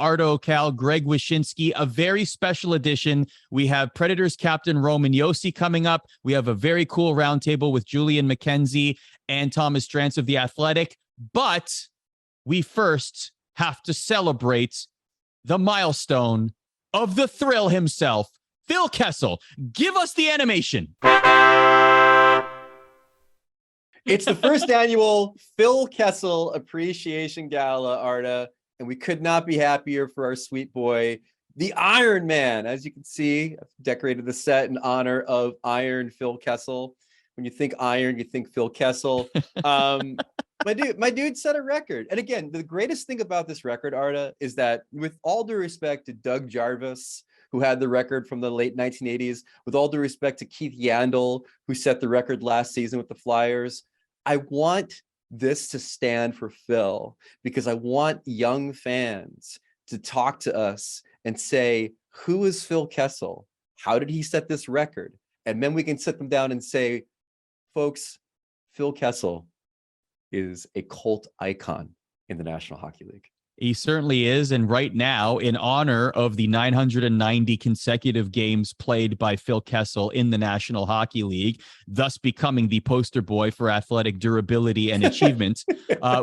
Arda Ocal, Greg Wyshynski, a very special edition. We have Predators captain Roman Josi coming up. We have a very cool roundtable with Julian McKenzie and Thomas Drance of The Athletic. But we first have to celebrate the milestone of the thrill himself, Phil Kessel. Give us the animation. It's the first annual Phil Kessel Appreciation Gala, Arda, and we could not be happier for our sweet boy, the Iron Man. As you can see, I've decorated the set in honor of Iron Phil Kessel. When you think iron, you think Phil Kessel. My dude set a record. And again, the greatest thing about this record, Arda, is that with all due respect to Doug Jarvis, who had the record from the late 1980s, with all due respect to Keith Yandel, who set the record last season with the Flyers, I want this to stand for Phil, because I want young fans to talk to us and say, who is Phil Kessel? How did he set this record? And then we can sit them down and say, folks, Phil Kessel is a cult icon in the National Hockey League. He certainly is. And right now, in honor of the 990 consecutive games played by Phil Kessel in the National Hockey League, thus becoming the poster boy for athletic durability and achievement,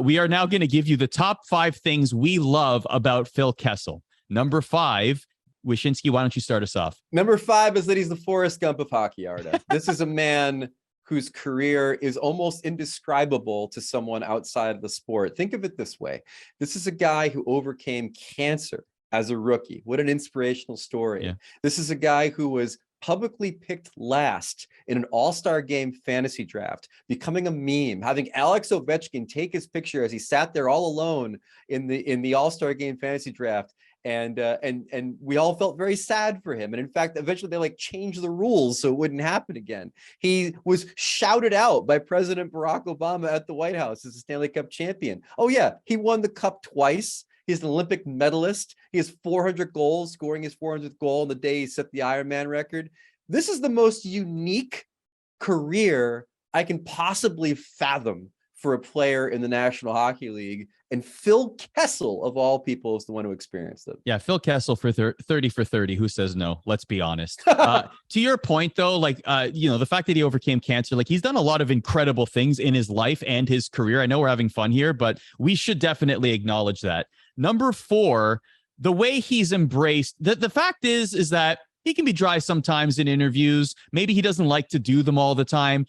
we are now going to give you the top 5 things we love about Phil Kessel. Number 5, Wyshynski, why don't you start us off? Number 5 is that he's the Forrest Gump of hockey, Arda. This is a man whose career is almost indescribable to someone outside of the sport. Think of it this way. This is a guy who overcame cancer as a rookie. What an inspirational story. Yeah. This is a guy who was publicly picked last in an all-star game fantasy draft, becoming a meme, having Alex Ovechkin take his picture as he sat there all alone in the all-star game fantasy draft. And we all felt very sad for him. And in fact, eventually they changed the rules so it wouldn't happen again. He was shouted out by President Barack Obama at the White House as a Stanley Cup champion. Oh yeah, he won the cup twice. He's an Olympic medalist. He has 400 goals, scoring his 400th goal on the day he set the Ironman record. This is the most unique career I can possibly fathom for a player in the National Hockey League. And Phil Kessel, of all people, is the one who experienced it. Yeah, Phil Kessel for 30 for 30. Who says no? Let's be honest. To your point, though, the fact that he overcame cancer, he's done a lot of incredible things in his life and his career. I know we're having fun here, but we should definitely acknowledge that. Number 4, the way he's embraced, the fact is that he can be dry sometimes in interviews. Maybe he doesn't like to do them all the time.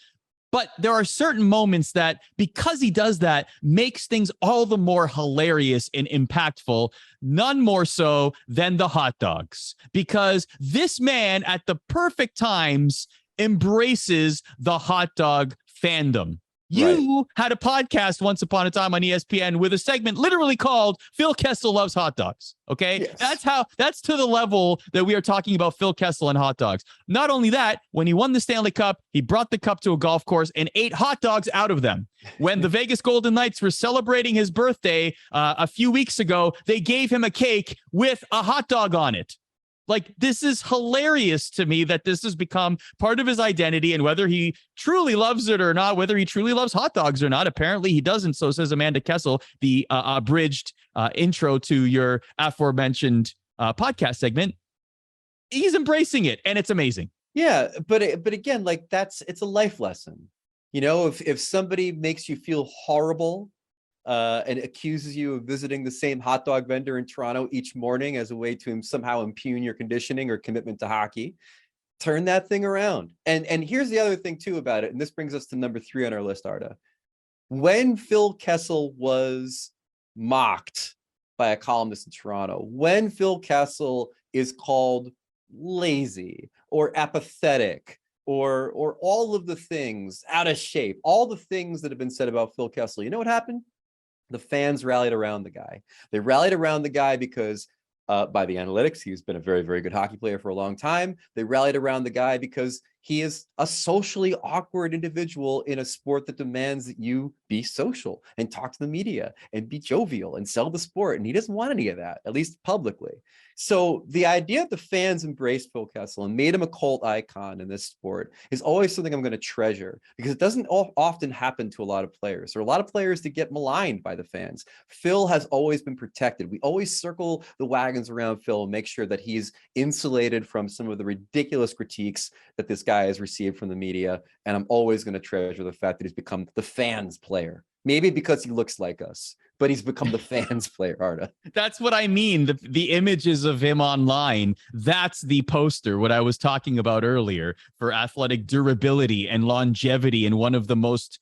But there are certain moments that, because he does that, makes things all the more hilarious and impactful, none more so than the hot dogs. Because this man, at the perfect times, embraces the hot dog fandom. You had a podcast once upon a time on ESPN with a segment literally called Phil Kessel Loves Hot Dogs. Okay. Yes. That's to the level that we are talking about Phil Kessel and hot dogs. Not only that, when he won the Stanley Cup, he brought the cup to a golf course and ate hot dogs out of them. When the Vegas Golden Knights were celebrating his birthday a few weeks ago, they gave him a cake with a hot dog on it. This is hilarious to me that this has become part of his identity, and whether he truly loves it or not, whether he truly loves hot dogs or not, apparently he doesn't. So says Amanda Kessel, the abridged intro to your aforementioned podcast segment. He's embracing it, and it's amazing. Yeah, but again, it's a life lesson. If somebody makes you feel horrible and accuses you of visiting the same hot dog vendor in Toronto each morning as a way to somehow impugn your conditioning or commitment to hockey, turn that thing around. And here's the other thing too about it, and this brings us to number 3 on our list, Arda. When Phil Kessel was mocked by a columnist in Toronto, when Phil Kessel is called lazy or apathetic or all of the things, out of shape, all the things that have been said about Phil Kessel, you know what happened? The fans rallied around the guy. They rallied around the guy because by the analytics, he's been a very, very good hockey player for a long time. They rallied around the guy because he is a socially awkward individual in a sport that demands that you be social and talk to the media and be jovial and sell the sport. And he doesn't want any of that, at least publicly. So the idea that the fans embraced Phil Kessel and made him a cult icon in this sport is always something I'm going to treasure, because it doesn't often happen to a lot of players. There are a lot of players that get maligned by the fans. Phil has always been protected. We always circle the wagons around Phil and make sure that he's insulated from some of the ridiculous critiques that this guy has received from the media. And I'm always going to treasure the fact that he's become the fans player. Maybe because he looks like us, but he's become the fans player, Arda. That's what I mean. The images of him online, that's the poster, what I was talking about earlier, for athletic durability and longevity in one of the most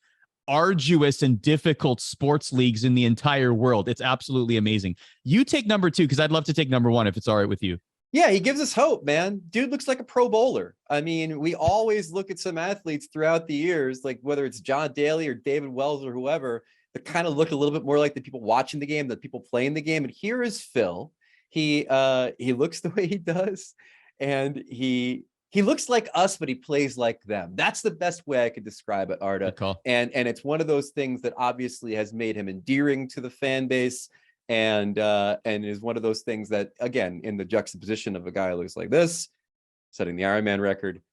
arduous and difficult sports leagues in the entire world. It's absolutely amazing. You take number 2, because I'd love to take number 1 if it's all right with you. Yeah, he gives us hope, man. Dude looks like a pro bowler. I mean, we always look at some athletes throughout the years, like whether it's John Daly or David Wells or whoever, that kind of look a little bit more like the people watching the game, the people playing the game. And here is Phil. He looks the way he does, and he looks like us, but he plays like them. That's the best way I could describe it, Arda. And it's one of those things that obviously has made him endearing to the fan base. And is one of those things that, again, in the juxtaposition of a guy who looks like this, setting the Ironman record,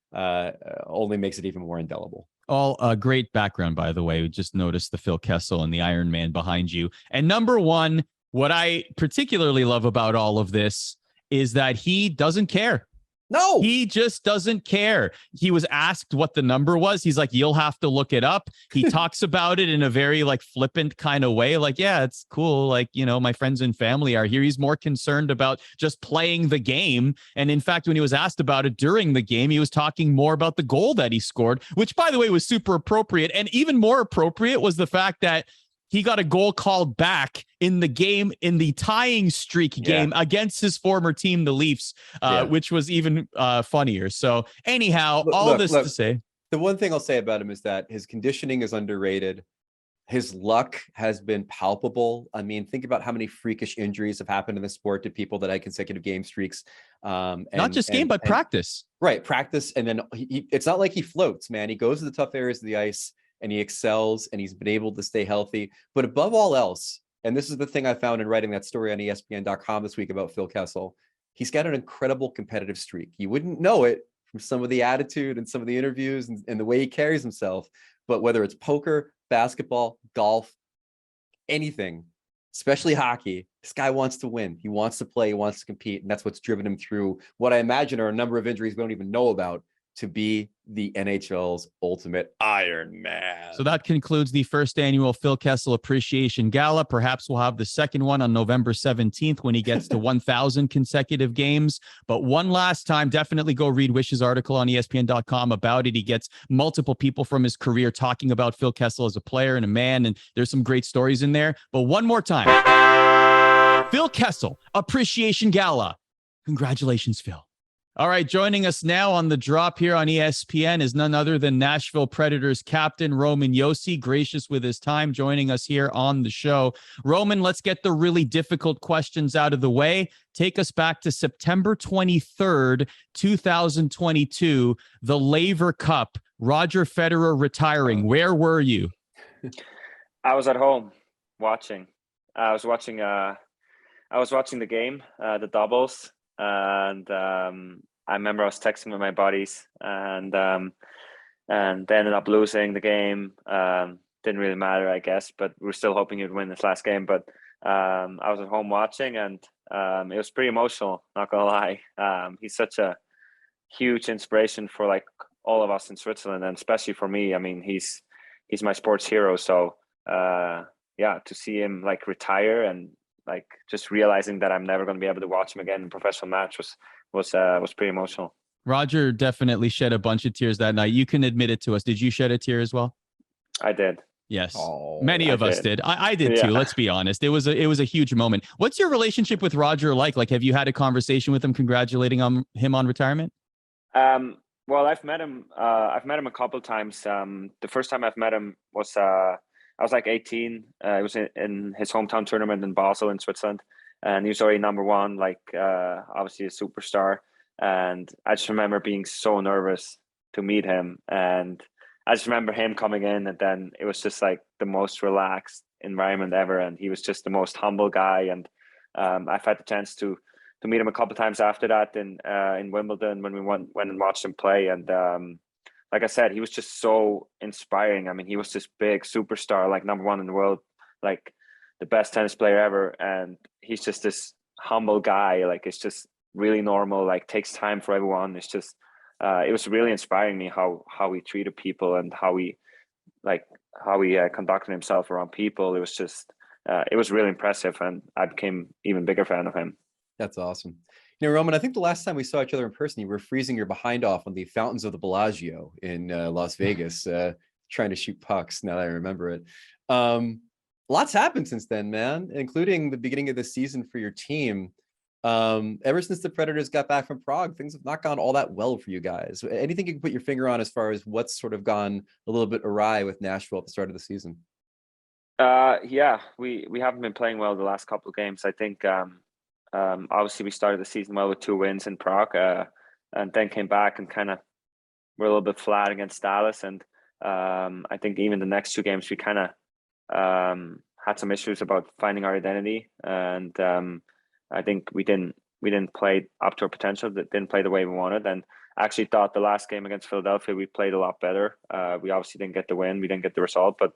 only makes it even more indelible. All a great background, by the way. We just noticed the Phil Kessel and the Iron Man behind you. And number 1, what I particularly love about all of this is that he doesn't care. No, he just doesn't care. He was asked what the number was. He's like, you'll have to look it up. He talks about it in a very like flippant kind of way. Like, yeah, it's cool. Like, you know, my friends and family are here. He's more concerned about just playing the game. And in fact, when he was asked about it during the game, he was talking more about the goal that he scored, which, by the way, was super appropriate. And even more appropriate was the fact that he got a goal called back in the game, in the tying streak game against his former team, the Leafs, which was even funnier. So anyhow, look, to say, the one thing I'll say about him is that his conditioning is underrated. His luck has been palpable. I mean, think about how many freakish injuries have happened in the sport to people that had consecutive game streaks. Not just game, but practice. Right, practice. And then it's not like he floats, man. He goes to the tough areas of the ice, and he excels, and he's been able to stay healthy. But above all else, and this is the thing I found in writing that story on ESPN.com this week about Phil Kessel, he's got an incredible competitive streak. You wouldn't know it from some of the attitude and some of the interviews and the way he carries himself. But whether it's poker, basketball, golf, anything, especially hockey, this guy wants to win. He wants to play, he wants to compete. And that's what's driven him through what I imagine are a number of injuries we don't even know about, to be the NHL's ultimate Iron Man. So that concludes the first annual Phil Kessel Appreciation Gala. Perhaps we'll have the second one on November 17th when he gets to 1,000 consecutive games. But one last time, definitely go read Wish's article on ESPN.com about it. He gets multiple people from his career talking about Phil Kessel as a player and a man, and there's some great stories in there. But one more time, Phil Kessel Appreciation Gala. Congratulations, Phil. All right, joining us now on the drop here on ESPN is none other than Nashville Predators captain Roman Josi, gracious with his time, joining us here on the show. Roman, let's get the really difficult questions out of the way. Take us back to September 23rd, 2022, the Laver Cup, Roger Federer retiring. Where were you? I was at home watching. I was watching the game, the doubles. And I remember I was texting with my buddies, and they ended up losing the game. Didn't really matter, I guess, but we were still hoping he'd win this last game. But I was at home watching, and it was pretty emotional, not gonna lie. He's such a huge inspiration for like all of us in Switzerland, and especially for me. I mean, he's my sports hero. So to see him like retire and like just realizing that I'm never going to be able to watch him again in a professional match was pretty emotional. Roger definitely shed a bunch of tears that night. You can admit it to us. Did you shed a tear as well? I did. Yes. Many of us did. I did too. Let's be honest. It was a huge moment. What's your relationship with Roger like? Like, have you had a conversation with him congratulating him on retirement? Well, I've met him a couple of times. The first time I've met him was I was like 18. It was in his hometown tournament in Basel in Switzerland. And he was already number one, like obviously a superstar. And I just remember being so nervous meet him. And I just remember him coming in, and then it was just like the most relaxed environment ever, and he was just the most humble guy. And I've had the chance to meet him a couple of times after that in Wimbledon when we went and watched him play. And like I said, he was just so inspiring. I mean, he was this big superstar, like number one in the world, like the best tennis player ever, and he's just this humble guy. Like, it's just really normal, like takes time for everyone. It's just it was really inspiring me how he treated people and how he conducted himself around people. It was just it was really impressive, and I became even bigger fan of him. That's awesome. You know, Roman, I think the last time we saw each other in person, you were freezing your behind off on the fountains of the Bellagio in Las Vegas, trying to shoot pucks. Now that I remember it. Lots happened since then, man, including the beginning of the season for your team. Ever since the Predators got back from Prague, things have not gone all that well for you guys. Anything you can put your finger on as far as what's sort of gone a little bit awry with Nashville at the start of the season? Yeah, we haven't been playing well the last couple of games. I think obviously we started the season well with 2 wins in Prague, and then came back and kind of were a little bit flat against Dallas. And I think even the next 2 games we kind of had some issues about finding our identity, and I think we didn't play up to our potential. That didn't play the way we wanted. And I actually thought the last game against Philadelphia we played a lot better. We obviously didn't get the win, we didn't get the result, but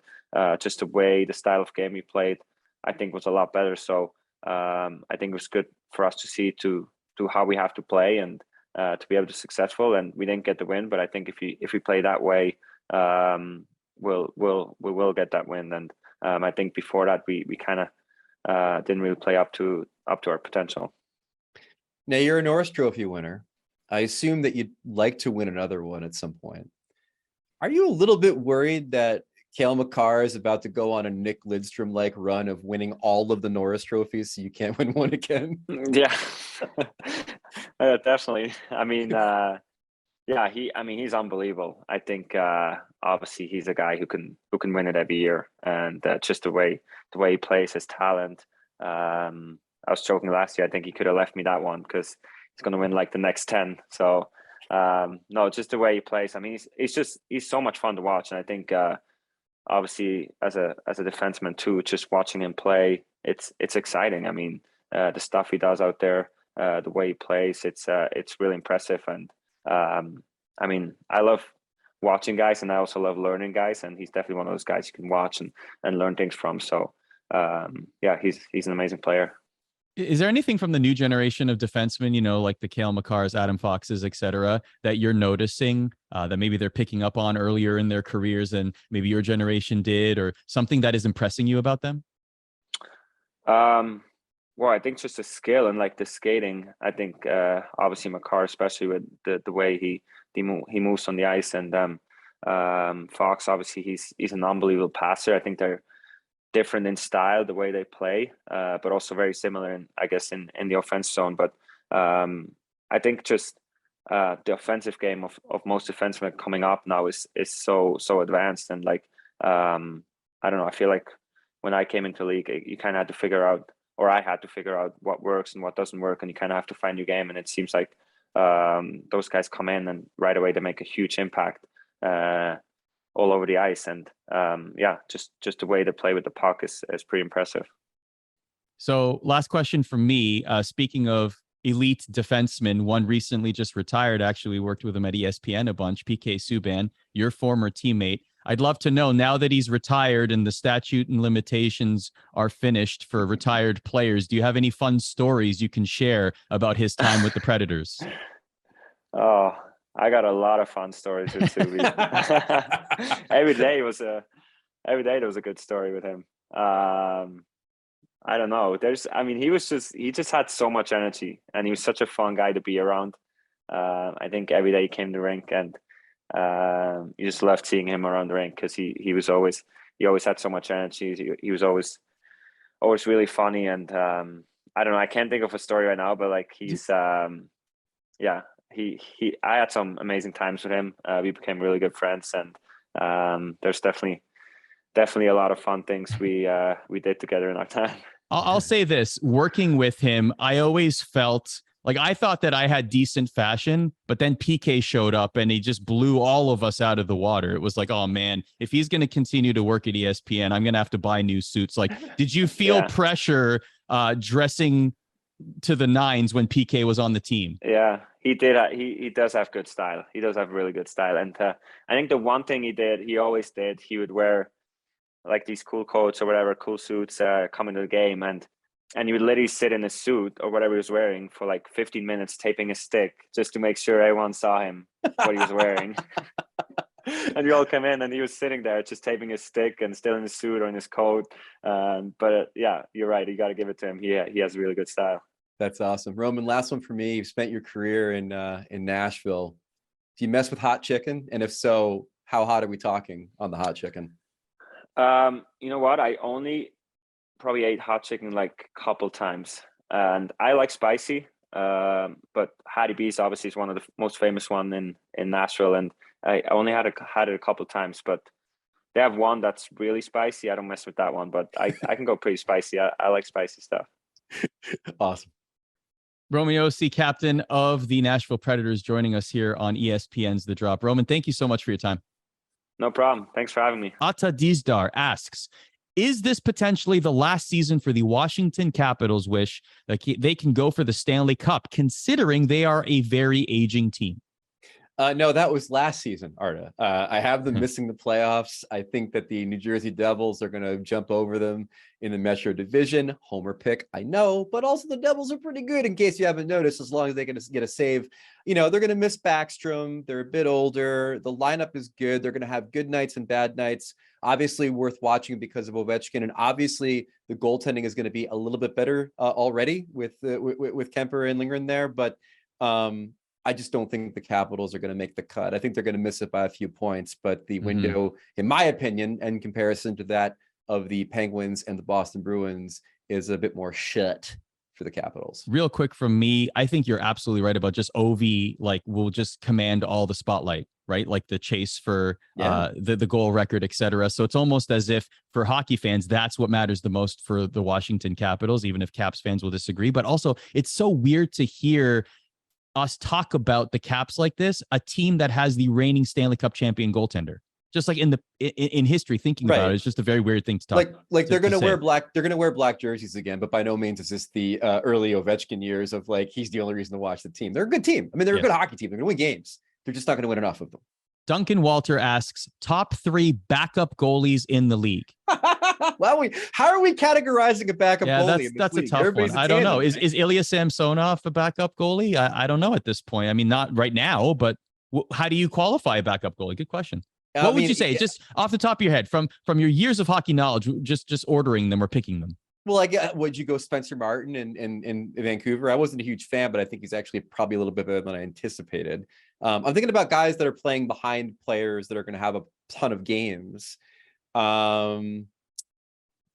just the style of game we played, I think was a lot better. So I think it was good for us to see to how we have to play and to be able to be successful. And we didn't get the win, but I think if we play that way, we'll get that win. And I think before that we kind of didn't really play up to our potential. Now, you're a Norris Trophy winner. I assume that you'd like to win another one at some point. Are you a little bit worried that Cale Makar is about to go on a Nick Lidstrom-like run of winning all of the Norris trophies so you can't win one again? Yeah, definitely. I mean, he's unbelievable. I think obviously he's a guy who can win it every year, and just the way he plays, his talent. I was joking last year, I think he could have left me that one because he's going to win like the next 10. So no, just the way he plays. I mean, he's so much fun to watch, and I think obviously as a defenseman too, just watching him play, it's exciting. I mean, the stuff he does out there, the way he plays, it's really impressive. And I mean, I love watching guys, and I also love learning guys, and he's definitely one of those guys you can watch and learn things from. So yeah, he's an amazing player. Is there anything from the new generation of defensemen, you know, like the Cale Makars, Adam Foxes, et cetera, that you're noticing that maybe they're picking up on earlier in their careers than maybe your generation did, or something that is impressing you about them? Well, I think just the skill and like the skating. I think obviously Makar, especially with the way he moves on the ice, and Fox, obviously he's an unbelievable passer. I think they're different in style, the way they play, but also very similar in the offense zone. But I think just the offensive game of most defensemen coming up now is so advanced. And like I don't know, I feel like when I came into the league, you kind of had to figure out, or I had to figure out what works and what doesn't work, and you kind of have to find your game. And it seems like those guys come in and right away they make a huge impact all over the ice. And yeah, just the way they play with the puck is pretty impressive. So last question from me. Speaking of elite defensemen, one recently just retired, actually worked with him at ESPN a bunch, PK Subban, your former teammate. I'd love to know, now that he's retired and the statute and limitations are finished for retired players, do you have any fun stories you can share about his time with the Predators? Oh, I got a lot of fun stories with Subi. Every day there was a good story with him. I don't know. He just had so much energy, and he was such a fun guy to be around. I think every day he came to the rink, and you just loved seeing him around the rink because he always had so much energy. He was always really funny, and I don't know. I can't think of a story right now, but like he's yeah. I had some amazing times with him. We became really good friends, and there's definitely a lot of fun things we did together in our time. I'll say this, working with him, I always felt Like, I thought that I had decent fashion, but then PK showed up and he just blew all of us out of the water. It was like, oh man, if he's going to continue to work at ESPN, I'm going to have to buy new suits. Like, did you feel pressure dressing to the nines when PK was on the team? Yeah, he did. He does have good style. He does have really good style. And I think the one thing he always did, he would wear like these cool coats or whatever, cool suits coming to the game. And he would literally sit in a suit or whatever he was wearing for like 15 minutes, taping a stick just to make sure everyone saw him, what he was wearing. And we all come in and he was sitting there just taping his stick and still in his suit or in his coat. But yeah, you're right. You got to give it to him. He has really good style. That's awesome. Roman, last one for me. You've spent your career in Nashville. Do you mess with hot chicken? And if so, how hot are we talking on the hot chicken? You know what? I only probably ate hot chicken like a couple times, and I like spicy. But Hattie B's obviously is one of the most famous one in Nashville, and I only had it a couple times. But they have one that's really spicy. I don't mess with that one, but I can go pretty spicy. I like spicy stuff. Awesome. Roman Josi, captain of the Nashville Predators, joining us here on ESPN's The Drop. Roman, thank you so much for your time. No problem. Thanks for having me. Ata Dizdar asks, is this potentially the last season for the Washington Capitals? Wish that they can go for the Stanley Cup, considering they are a very aging team? No, that was last season, Arda. I have them missing the playoffs. I think that the New Jersey Devils are going to jump over them in the Metro Division. Homer pick, I know, but also the Devils are pretty good, in case you haven't noticed, as long as they can get a save. You know, they're going to miss Backstrom. They're a bit older. The lineup is good. They're going to have good nights and bad nights. Obviously worth watching because of Ovechkin. And obviously the goaltending is going to be a little bit better already with Kemper and Lindgren there. But I just don't think the Capitals are going to make the cut. I think they're going to miss it by a few points, but the window, in my opinion, in comparison to that of the Penguins and the Boston Bruins, is a bit more shut for the Capitals. Real quick from me, I think you're absolutely right about just Ovi, like, will just command all the spotlight, right? Like the chase for the goal record, etc. So it's almost as if for hockey fans, that's what matters the most for the Washington Capitals, even if Caps fans will disagree. But also, it's so weird to hear us talk about the Caps like this, a team that has the reigning Stanley Cup champion goaltender. Just like in history, thinking about it, it's just a very weird thing to talk. Like they're going to wear black. They're going to wear black jerseys again, but by no means is this the early Ovechkin years of like he's the only reason to watch the team. They're a good team. I mean, they're a good hockey team. They're going to win games. They're just not going to win enough of them. Duncan Walter asks, top 3 backup goalies in the league. Well, how are we categorizing a backup goalie? That's a tough one. I don't know. Is Ilya Samsonov a backup goalie? I don't know at this point. I mean, not right now, but how do you qualify a backup goalie? Good question. What would you say? Just off the top of your head, from your years of hockey knowledge, just ordering them or picking them? Well, would you go Spencer Martin in Vancouver? I wasn't a huge fan, but I think he's actually probably a little bit better than I anticipated. I'm thinking about guys that are playing behind players that are going to have a ton of games.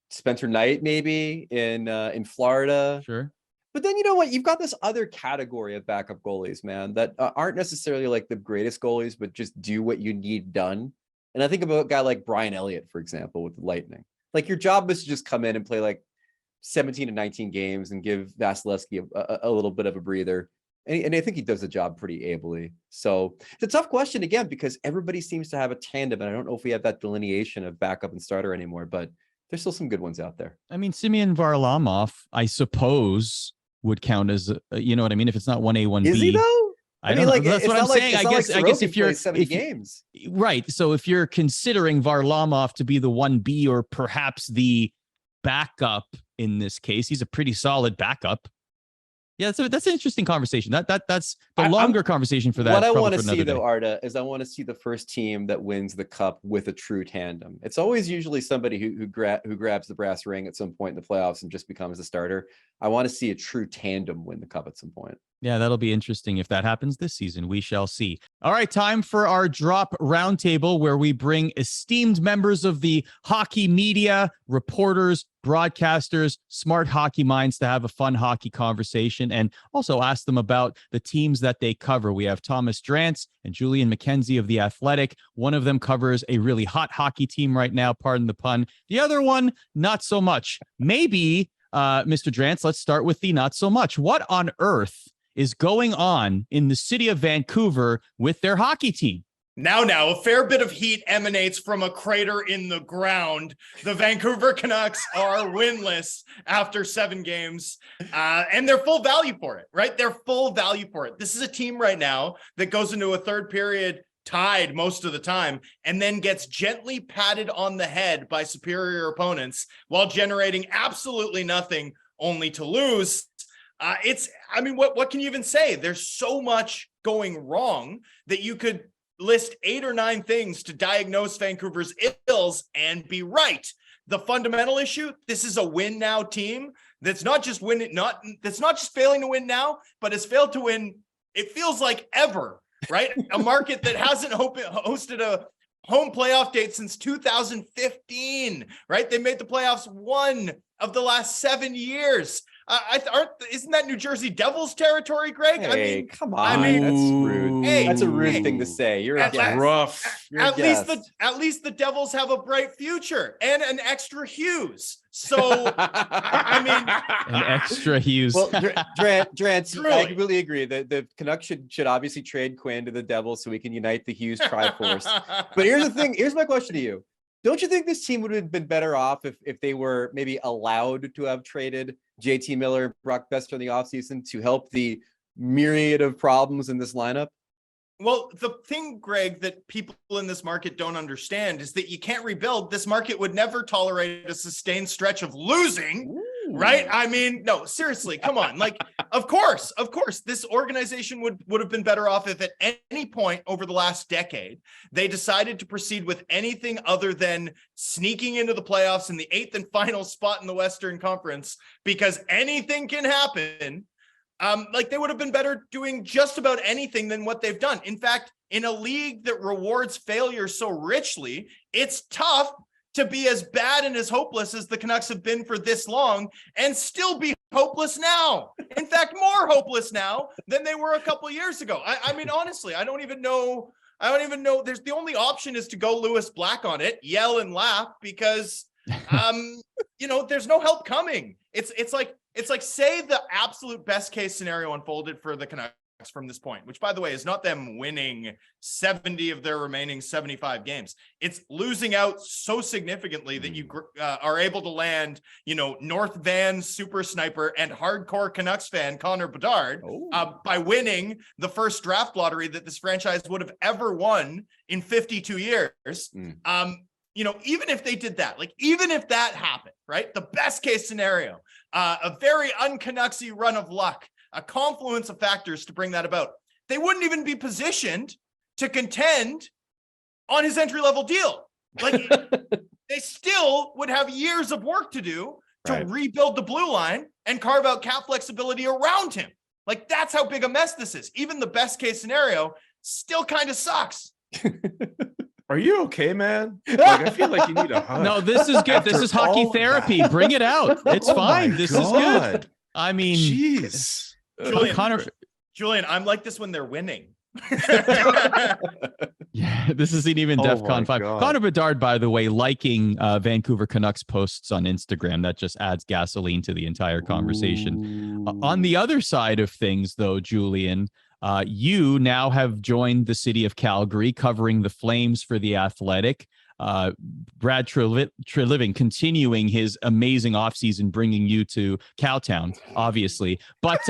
Spencer Knight, maybe in Florida. Sure. But then you know what? You've got this other category of backup goalies, man, that aren't necessarily like the greatest goalies, but just do what you need done. And I think about a guy like Brian Elliott, for example, with the Lightning. Like your job is to just come in and play like 17 to 19 games and give Vasilevsky a little bit of a breather. And I think he does the job pretty ably. So it's a tough question again, because everybody seems to have a tandem. And I don't know if we have that delineation of backup and starter anymore, but there's still some good ones out there. I mean, Semyon Varlamov, I suppose, would count as, you know what I mean? If it's not 1A, 1B. Is he though? I mean, like, that's what I'm saying. I guess if you're 70 games. Right. So if you're considering Varlamov to be the 1B or perhaps the backup in this case, he's a pretty solid backup. Yeah, so that's an interesting conversation. That's the longer conversation for that. What I want to see though, Arda, is I want to see the first team that wins the cup with a true tandem. It's always usually somebody who grabs the brass ring at some point in the playoffs and just becomes the starter. I want to see a true tandem win the cup at some point. Yeah, that'll be interesting if that happens this season. We shall see. All right, time for our drop roundtable, where we bring esteemed members of the hockey media, reporters, broadcasters, smart hockey minds to have a fun hockey conversation and also ask them about the teams that they cover. We have Thomas Drance and Julian McKenzie of The Athletic. One of them covers a really hot hockey team right now, pardon the pun. The other one, not so much. Maybe, Mr. Drance, let's start with the not so much. What on earth is going on in the city of Vancouver with their hockey team. Now, a fair bit of heat emanates from a crater in the ground. The Vancouver Canucks are winless after 7 games, and they're full value for it, right? They're full value for it. This is a team right now that goes into a third period tied most of the time and then gets gently patted on the head by superior opponents while generating absolutely nothing, only to lose. What can you even say? There's so much going wrong that you could list 8 or 9 things to diagnose Vancouver's ills and be right. The fundamental issue, this is a win now team that's not just failing to win now, but has failed to win, it feels like ever, right? A market that hasn't hosted a home playoff date since 2015, right? They made the playoffs 1 of the last 7 years. Isn't that New Jersey Devils territory, Greg? Hey, come on. That's rude. Hey, that's a rude thing to say. You're a guest. Rough. At least the Devils have a bright future and an extra Hughes. So an extra Hughes. Well, Drance, I completely agree. The Canucks should obviously trade Quinn to the Devils so we can unite the Hughes Triforce. But here's the thing. Here's my question to you. Don't you think this team would have been better off if they were maybe allowed to have traded JT Miller and Brock Besser in the offseason to help the myriad of problems in this lineup? Well, the thing, Greg, that people in this market don't understand is that you can't rebuild. This market would never tolerate a sustained stretch of losing. Ooh. Right? I mean, no, seriously, come on. Like, of course, this organization would have been better off if at any point over the last decade, they decided to proceed with anything other than sneaking into the playoffs in the 8th and final spot in the Western Conference, because anything can happen. They would have been better doing just about anything than what they've done. In fact, in a league that rewards failure so richly, it's tough to be as bad and as hopeless as the Canucks have been for this long and still be hopeless now. In fact, more hopeless now than they were a couple of years ago. I mean, honestly, I don't even know. There's the only option is to go Lewis Black on it, yell and laugh, because there's no help coming. It's like say the absolute best case scenario unfolded for the Canucks from this point, which by the way is not them winning 70 of their remaining 75 games. It's losing out so significantly that you are able to land, North Van super sniper and hardcore Canucks fan Connor Bedard by winning the first draft lottery that this franchise would have ever won in 52 years. Even if they did that, even if that happened, right? The best case scenario, a very un-Canucksy run of luck, a confluence of factors to bring that about. They wouldn't even be positioned to contend on his entry-level deal. They still would have years of work to do to rebuild the blue line and carve out cap flexibility around him. That's how big a mess this is. Even the best case scenario still kind of sucks. Are you okay, man? I feel like you need a hug. No, this is good. This is hockey therapy. Bring it out. It's fine. This is good. I mean, jeez. Julian, I'm like this when they're winning. Yeah, this isn't even DEFCON 5. Connor Bedard, by the way, liking Vancouver Canucks posts on Instagram. That just adds gasoline to the entire conversation. On the other side of things, though, Julian, you now have joined the city of Calgary, covering the Flames for The Athletic. Brad Treliving continuing his amazing offseason, bringing you to Cowtown, obviously. But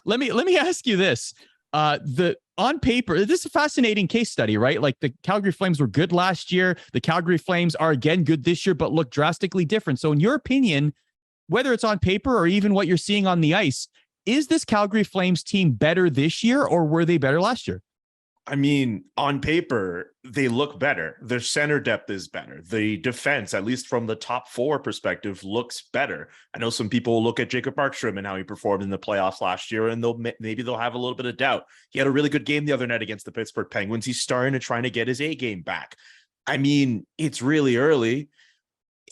let me ask you this. On paper, this is a fascinating case study, right? The Calgary Flames were good last year. The Calgary Flames are again good this year, but look drastically different. So in your opinion, whether it's on paper or even what you're seeing on the ice, is this Calgary Flames team better this year or were they better last year? I mean, on paper, they look better. Their center depth is better. The defense, at least from the top 4 perspective, looks better. I know some people will look at Jacob Markstrom and how he performed in the playoffs last year, and maybe they'll have a little bit of doubt. He had a really good game the other night against the Pittsburgh Penguins. He's starting to try to get his A game back. I mean, it's really early.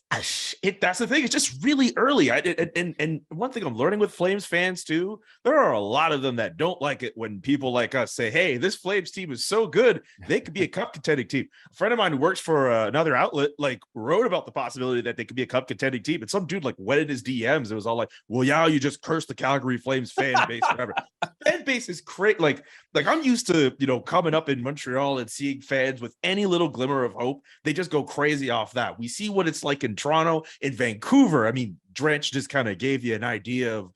That's the thing. It's just really early. And one thing I'm learning with Flames fans too, there are a lot of them that don't like it when people like us say, hey, this Flames team is so good, they could be a cup contending team. A friend of mine who works for another outlet wrote about the possibility that they could be a cup contending team. And some dude went in his DMs. It was all like, well, yeah, you just cursed the Calgary Flames fan base, whatever. fan base is great. Like I'm used to, coming up in Montreal and seeing fans with any little glimmer of hope. They just go crazy off that. We see what it's like in Toronto, in Vancouver. I mean, Drench just kind of gave you an idea of,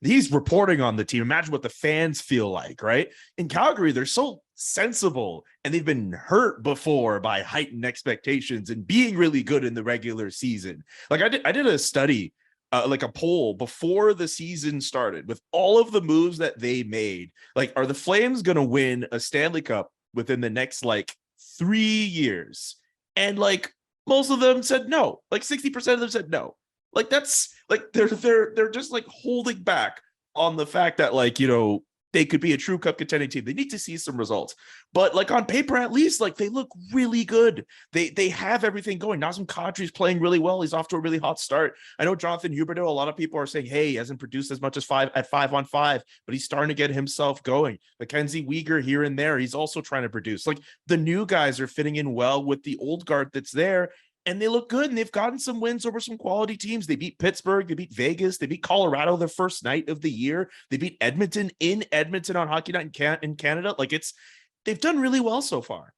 he's reporting on the team. Imagine what the fans feel like, right? In Calgary, they're so sensible and they've been hurt before by heightened expectations and being really good in the regular season. Like I did a study, like a poll before the season started with all of the moves that they made. Like, are the Flames going to win a Stanley Cup within the next 3 years? And most of them said no. 60% of them said no. That's they're just holding back on the fact that they could be a true cup contending team. They need to see some results. But on paper, at least, they look really good. They have everything going. Nazem Kadri's playing really well. He's off to a really hot start. I know Jonathan Huberdeau, a lot of people are saying, hey, he hasn't produced as much as 5-on-5, but he's starting to get himself going. Mackenzie Weegar here and there, he's also trying to produce. The new guys are fitting in well with the old guard that's there. And they look good, and they've gotten some wins over some quality teams. They beat Pittsburgh, they beat Vegas, they beat Colorado their first night of the year. They beat Edmonton in Edmonton on Hockey Night in Canada. They've done really well so far.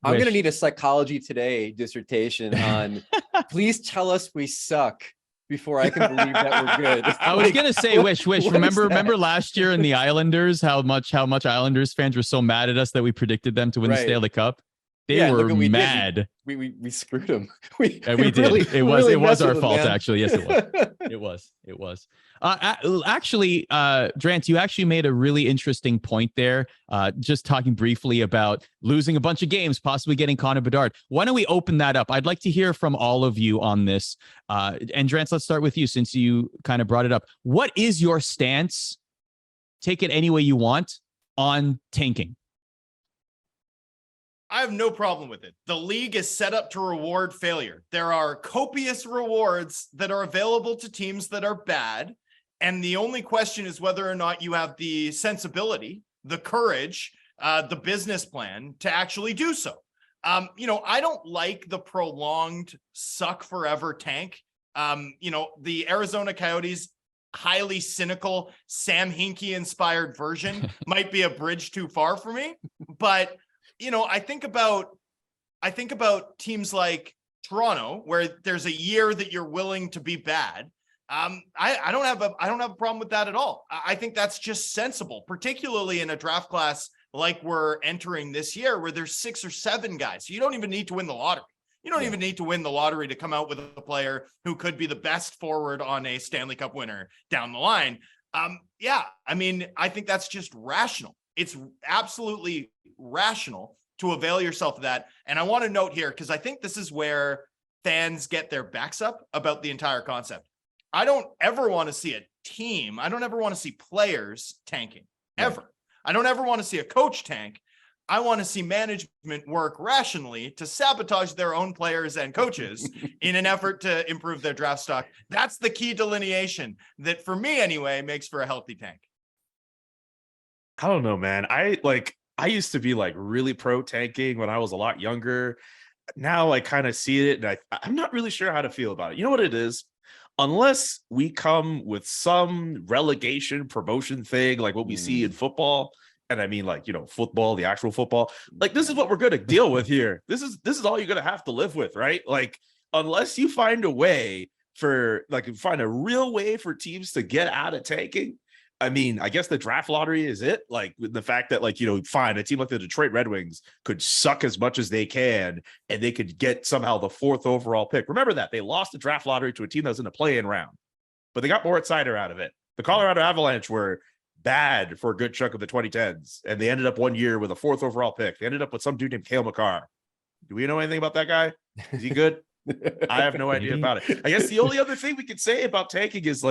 I'm going to need a Psychology Today dissertation on, please tell us we suck before I can believe that we're good. I was going to say, Wish, remember last year in the Islanders, how much Islanders fans were so mad at us that we predicted them to win the Stanley Cup? They were mad. We screwed them. We did. It was our fault, actually. Yes, it was. It was. Actually, Drance, you actually made a really interesting point there. Just talking briefly about losing a bunch of games, possibly getting Connor Bedard. Why don't we open that up? I'd like to hear from all of you on this. And Drance, let's start with you since you kind of brought it up. What is your stance? Take it any way you want on tanking. I have no problem with it. The league is set up to reward failure. There are copious rewards that are available to teams that are bad. And the only question is whether or not you have the sensibility, the courage, the business plan to actually do so. I don't like the prolonged suck forever tank. The Arizona Coyotes highly cynical Sam Hinkie inspired version might be a bridge too far for me, but I think about teams like Toronto, where there's a year that you're willing to be bad. I don't have a problem with that at all. I think that's just sensible, particularly in a draft class like we're entering this year, where there's 6 or 7 guys. You don't even need to win the lottery. You don't even need to win the lottery to come out with a player who could be the best forward on a Stanley Cup winner down the line. I think that's just rational. It's absolutely rational to avail yourself of that. And I want to note here, because I think this is where fans get their backs up about the entire concept. I don't ever want to see a team. I don't ever want to see players tanking, ever. I don't ever want to see a coach tank. I want to see management work rationally to sabotage their own players and coaches in an effort to improve their draft stock. That's the key delineation that, for me anyway, makes for a healthy tank. I don't know, man. I used to be really pro tanking when I was a lot younger. Now I kind of see it and I'm not really sure how to feel about it. You know what it is? Unless we come with some relegation promotion thing like what we see in football, and I mean football, the actual football, this is what we're going to deal with here. This is all you're going to have to live with, right? Unless you find a way find a real way for teams to get out of tanking. I mean, I guess the draft lottery is it. The fact that fine, a team like the Detroit Red Wings could suck as much as they can, and they could get somehow the 4th overall pick. Remember that they lost the draft lottery to a team that was in the play-in round, but they got Moritz Seider out of it. The Colorado Avalanche were bad for a good chunk of the 2010s, and they ended up one year with a 4th overall pick. They ended up with some dude named Cale Makar. Do we know anything about that guy? Is he good? I have no idea about it. I guess the only other thing we could say about tanking is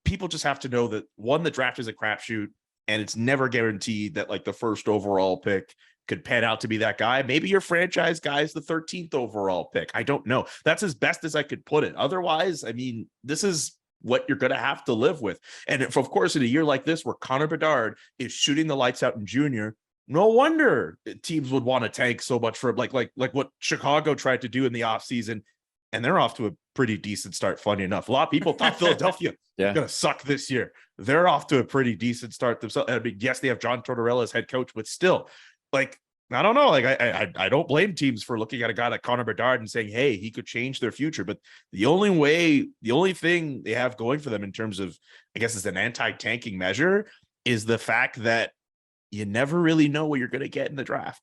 people just have to know that the draft is a crapshoot, and it's never guaranteed that the 1st overall pick could pan out to be that guy. Maybe your franchise guy is the 13th overall pick. I don't know. That's as best as I could put it. Otherwise, I mean, this is what you're going to have to live with. And if, of course, in a year like this, where Connor Bedard is shooting the lights out in junior, no wonder teams would want to tank so much for like what Chicago tried to do in the offseason. And they're off to a pretty decent start. Funny enough, a lot of people thought Philadelphia Yeah. going to suck this year. They're off to a pretty decent start themselves. I mean, yes, they have John Tortorella as head coach, but still, like, I don't know. Like, I don't blame teams for looking at a guy like Connor Bedard and saying, hey, he could change their future. But the only thing they have going for them in terms of, I guess, is an anti-tanking measure is the fact that you never really know what you're going to get in the draft.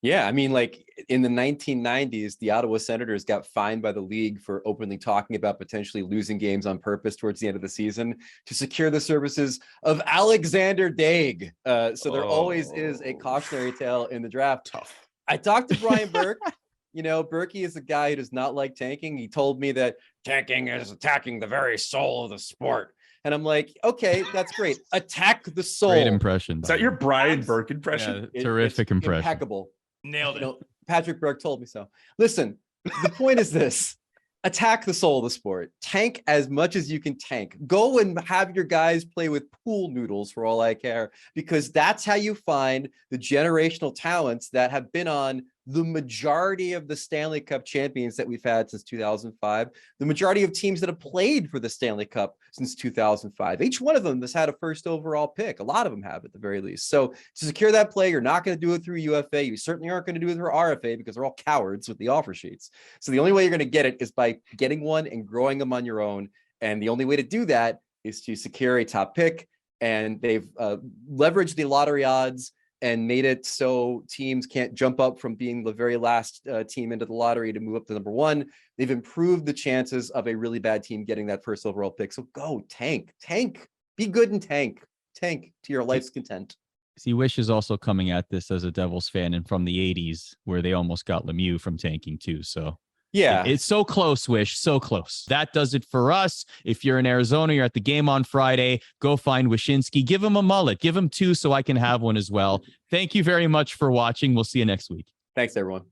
Yeah, I mean, like in the 1990s, the Ottawa Senators got fined by the league for openly talking about potentially losing games on purpose towards the end of the season to secure the services of Alexander Daig. So there always is a cautionary tale in the draft. Tough. I talked to Brian Burke. You know, Berkey is a guy who does not like tanking. He told me that tanking is attacking the very soul of the sport. And I'm like, okay, that's great. Attack the soul. Great impression. Is that your Brian Burke impression? Terrific impression. Impeccable. Nailed it. You know, Patrick Burke told me so. Listen, the point is this: attack the soul of the sport. Tank as much as you can tank. Go and have your guys play with pool noodles for all I care, because that's how you find the generational talents that have been on the majority of the Stanley Cup champions that we've had since 2005, the majority of teams that have played for the Stanley Cup since 2005. Each one of them has had a first overall pick. A lot of them have at the very least. So to secure that play, you're not going to do it through UFA. You certainly aren't going to do it through RFA because they're all cowards with the offer sheets. So the only way you're going to get it is by getting one and growing them on your own. And the only way to do that is to secure a top pick. And they've leveraged the lottery odds and made it so teams can't jump up from being the very last team into the lottery to move up to number one. They've improved the chances of a really bad team getting that first overall pick. So go tank, be good and tank to your life's content. See, Wish is also coming at this as a Devils fan and from the 80s where they almost got Lemieux from tanking too. So yeah, it's so close, Wish, so close. That does it for us. If you're in Arizona, you're at the game on Friday, go find Wyshynski. Give him a mullet. Give him two so I can have one as well. Thank you very much for watching. We'll see you next week. Thanks, everyone.